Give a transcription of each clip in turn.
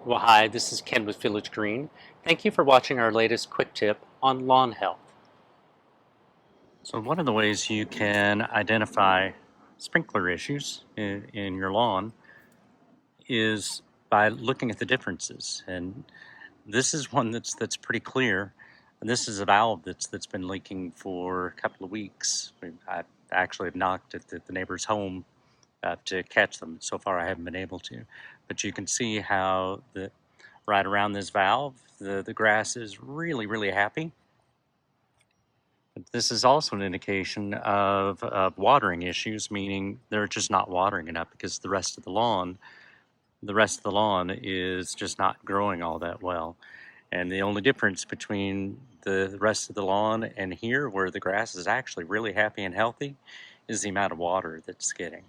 Well, hi, this is Ken with Village Green. Thank you for watching our latest quick tip on lawn health. So one of the ways you can identify sprinkler issues in your lawn is by looking at the differences. And this is one that's pretty clear. And this is a valve that's been leaking for a couple of weeks. I actually have knocked at the neighbor's home to catch them. So far, I haven't been able to. But you can see how right around this valve, the grass is really happy. But this is also an indication of watering issues, meaning they're just not watering enough because the rest of the lawn is just not growing all that well. And the only difference between the rest of the lawn and here, where the grass is actually really happy and healthy, is the amount of water that's getting.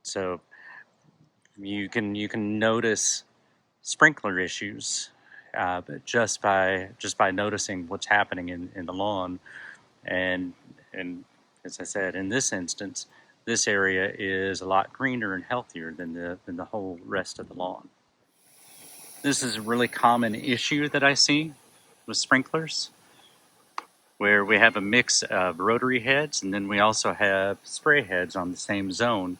So you can notice sprinkler issues but just by noticing what's happening in the lawn. And as I said, in this instance, this area is a lot greener and healthier than the whole rest of the lawn. This is a really common issue that I see with sprinklers, where we have a mix of rotary heads and then we also have spray heads on the same zone.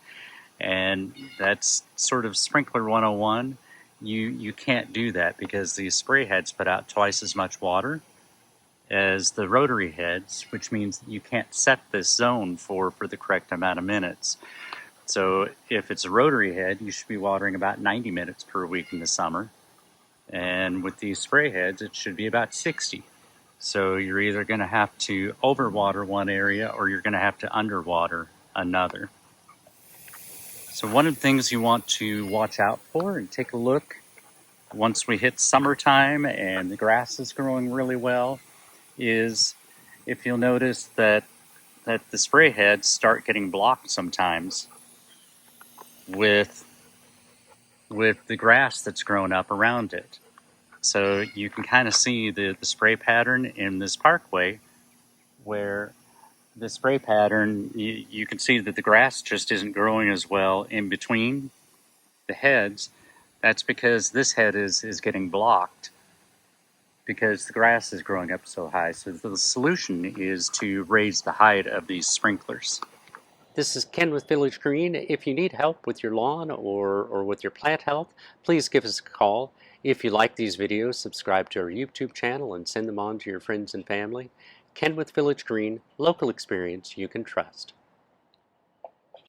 And that's sort of sprinkler 101. You can't do that because these spray heads put out twice as much water as the rotary heads, which means that you can't set this zone for the correct amount of minutes. So if it's a rotary head, you should be watering about 90 minutes per week in the summer. And with these spray heads, it should be about 60. So you're either going to have to overwater one area or you're going to have to underwater another. So one of the things you want to watch out for and take a look once we hit summertime and the grass is growing really well is if you'll notice that the spray heads start getting blocked sometimes with the grass that's grown up around it. So you can kind of see the spray pattern in this parkway where the spray pattern, you can see that the grass just isn't growing as well in between the heads. That's because this head is getting blocked because the grass is growing up so high. So the solution is to raise the height of these sprinklers. This is Ken with Village Green. If you need help with your lawn or with your plant health, please give us a call. If you like these videos, subscribe to our YouTube channel and send them on to your friends and family. Ken with Village Green, local experience you can trust.